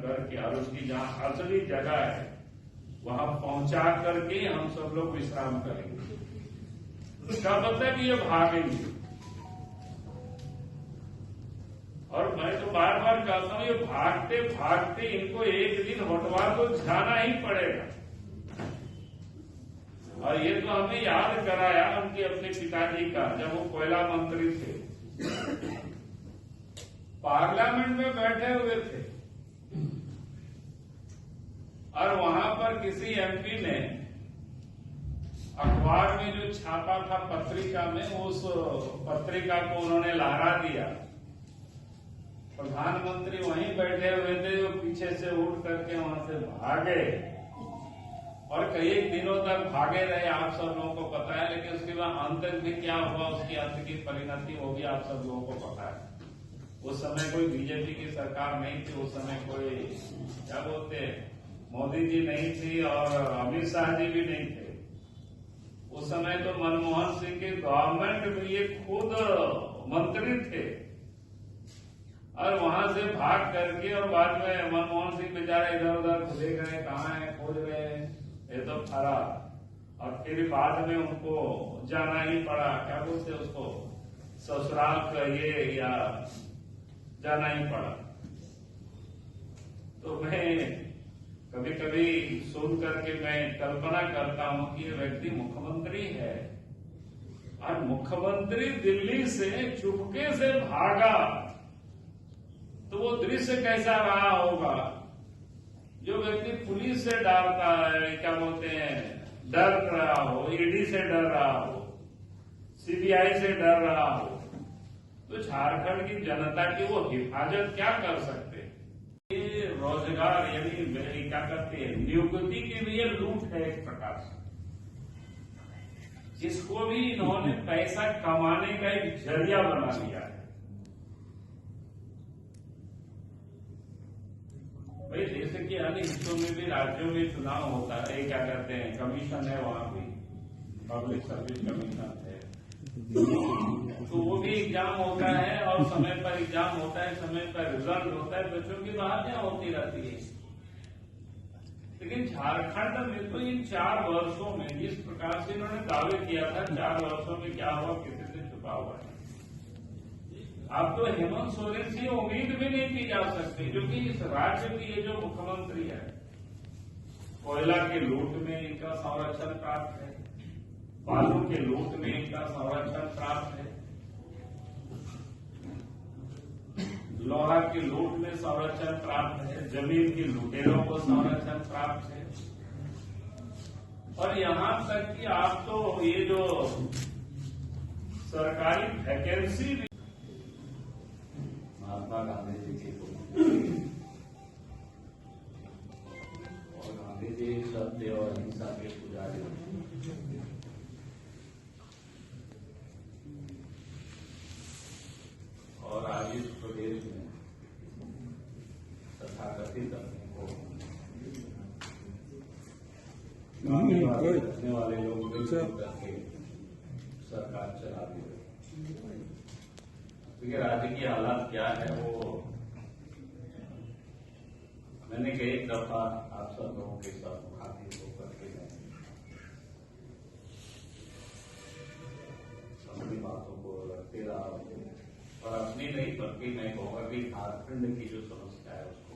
करके और उसकी जहाँ असली जगह है वहां पहुंचा करके हम सब लोग विश्राम करेंगे। इसका मतलब ये भागेंगे। और मैं तो बार बार कहता हूं, ये भागते भागते इनको एक दिन होटवा तो जाना ही पड़ेगा। और ये तो हमें याद कराया उनके अपने पिताजी का, जब वो कोयला मंत्री थे, पार्लियामेंट में बैठे हुए थे और वहां पर किसी एमपी ने अखबार में जो छापा था पत्रिका में, उस पत्रिका को उन्होंने लहरा दिया। प्रधानमंत्री वहीं बैठे हुए थे, वो पीछे से उठ करके वहां से भागे और कई दिनों तक भागे रहे, आप सब लोगों को पता है। लेकिन उसके बाद अंत में क्या हुआ, उसकी अंत की परिणति होगी, आप सब लोगों को पता है। उस समय कोई बीजेपी की सरकार नहीं थी, उस समय कोई क्या बोलते मोदी जी नहीं थी और अमित शाह जी भी नहीं थे। उस समय तो मनमोहन सिंह की गवर्नमेंट में ये खुद मंत्री थे और वहां से भाग करके, और बाद में मनमोहन सिंह बेचारे इधर उधर खुले गए, कहाँ है खोज रहे हैं, ये तो फरार। और फिर बाद में उनको जाना ही पड़ा, क्या बोलते उसको, ससुराल कहिए या जाना ही पड़ा। तो मैं कभी कभी सुन करके मैं कल्पना करता हूं कि ये व्यक्ति मुख्यमंत्री है और मुख्यमंत्री दिल्ली से चुपके से भागा, तो वो दृश्य कैसा रहा होगा। जो व्यक्ति पुलिस से डरता है, क्या बोलते हैं, डर रहा हो, ईडी से डर रहा हो, सीबीआई से डर रहा हो, तो झारखंड की जनता की वो हिफाजत क्या कर सकते। ये रोजगार यानी क्या करते हैं, नियुक्ति के लिए लूट है एक प्रकार से, जिसको भी इन्होंने पैसा कमाने का एक जरिया बना लिया है। भाई जैसे कि अन्य हिस्सों में भी, राज्यों में चुनाव होता है, क्या कहते हैं, कमीशन है, वहां भी पब्लिक सर्विस कमीशन है, तो वो भी एग्जाम होता है और समय पर एग्जाम होता है, समय पर रिजल्ट होता है, बच्चों की बहालियां होती रहती है। लेकिन झारखंड में तो इन 4 वर्षों में जिस प्रकार से इन्होंने दावे किया था, 4 वर्षों में क्या हुआ किसी से छुपा हुआ है। अब तो हेमंत सोरेन से उम्मीद भी नहीं की जा सकती, क्योंकि इस राज्य की ये जो मुख्यमंत्री है, कोयला के लूट में इनका संरक्षण प्राप्त है, बालू के लूट में इनका संरक्षण प्राप्त है, लोहा की लूट में संरक्षण प्राप्त है, जमीन की लुटेरों को संरक्षण प्राप्त है। और यहां तक कि आप तो ये जो सरकारी वैकेंसी, महात्मा गांधी जी की और गांधी जी सत्य और अहिंसा के पुजारी, और आज इस प्रदेश में तथाकथित अपने को रखने वाले लोग करके सरकार चला दी है। क्योंकि राज्य की हालात क्या है वो मैंने कई दफा आप सब लोगों के साथ मुखातिब होकर के अपनी बातों को रखते रहा हूं, और अपनी नहीं बल्कि मैं कहूँगा कि झारखंड की जो समस्या है उसको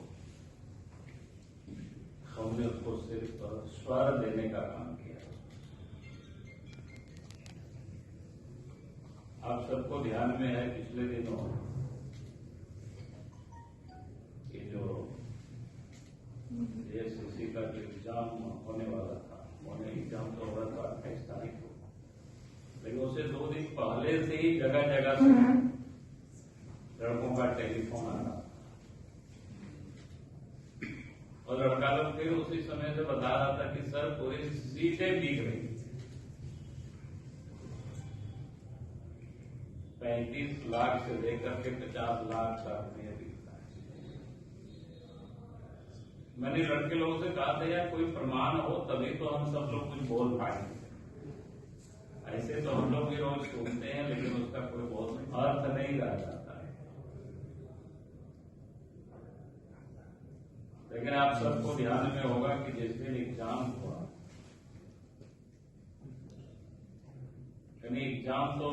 हमने उसको सिर्फ स्वर देने का काम किया। आप सबको ध्यान में है, पिछले दिनों ये जो एसएससी का जो एग्जाम होने वाला था, एग्जाम तो हो रहा था 28 तारीख को, लेकिन उससे 2 दिन पहले से ही जगह जगह से लड़कों का टेलीफोन आ रहा और लड़का लोग फिर उसी समय से बता रहा था कि सर पूरी सीटें बिक रही, 35 लाख से लेकर के 50 लाख तक में बिकता है। मैंने लड़के लोगों से कहा था यार कोई प्रमाण हो तभी तो हम सब लोग कुछ बोल पाएंगे, ऐसे तो हम लोग भी रोज सुनते हैं लेकिन उसका कोई बहुत अर्थ नहीं रह जाता है। लेकिन आप सबको ध्यान में होगा कि जिस दिन एग्जाम हुआ, यानी एग्जाम तो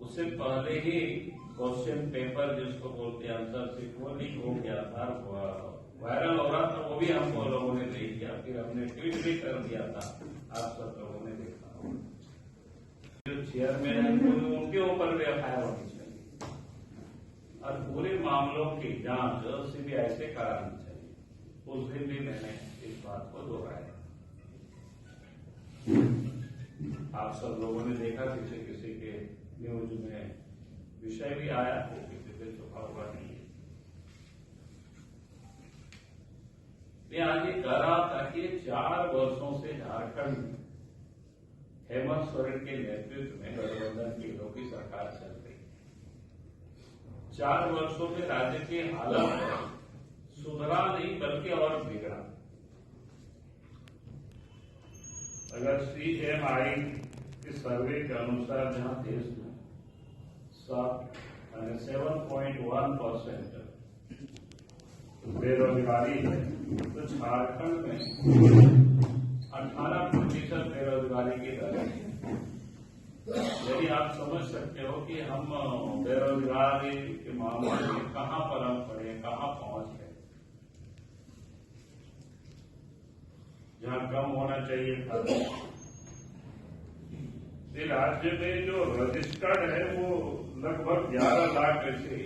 उससे पहले ही क्वेश्चन पेपर जिसको बोलते हैं आंसर शीट वो लीक हो गया था, वायरल हो रहा था। वो भी हम लोगों ने देख लिया, फिर हमने ट्वीट भी कर दिया था, आप सब लोगों ने देखा। जो चेयरमैन है उनके ऊपर भी एफआईआर होनी चाहिए और पूरे मामलों की जांच सीबीआई से करानी चाहिए। उस दिन भी मैंने इस बात को दोहराया। आप सब लोगों ने देखा, किसी किसी के न्यूज में विषय भी आया है, किसी से छुपा हुआ नहीं है। मैं आज ये कह रहा था कि 4 वर्षों से झारखंड में हेमंत सोरेन के नेतृत्व में गठबंधन की लोगों की सरकार चल रही है। 4 वर्षों में राज्य की हालत सुधरा नहीं बल्कि और बिगड़ा। अगर CMI के सर्वे के अनुसार जहां देश में 7.1% बेरोजगारी है, तो झारखंड में 18% बेरोजगारी की दर है। यदि आप समझ सकते हो कि हम बेरोजगारी के मामले में कहां पर हम पड़े, कहां पहुंच गए। जहां कम होना चाहिए था, राज्य में जो रजिस्टर्ड है वो लगभग 11 लाख ऐसे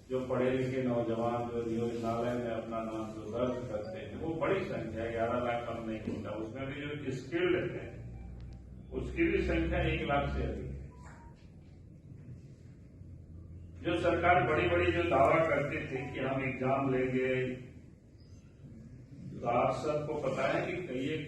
जो पढ़े लिखे नौजवान जो नियोजनालय में अपना नाम जो दर्ज करते हैं, वो बड़ी संख्या 11 लाख कम नहीं होता। उसमें भी जो स्किल्ड है उसकी भी संख्या 1 लाख से अधिक है। जो सरकार बड़ी बड़ी जो दावा करती थी कि हम एग्जाम लेंगे, तो आप सबको पता है कि कई एक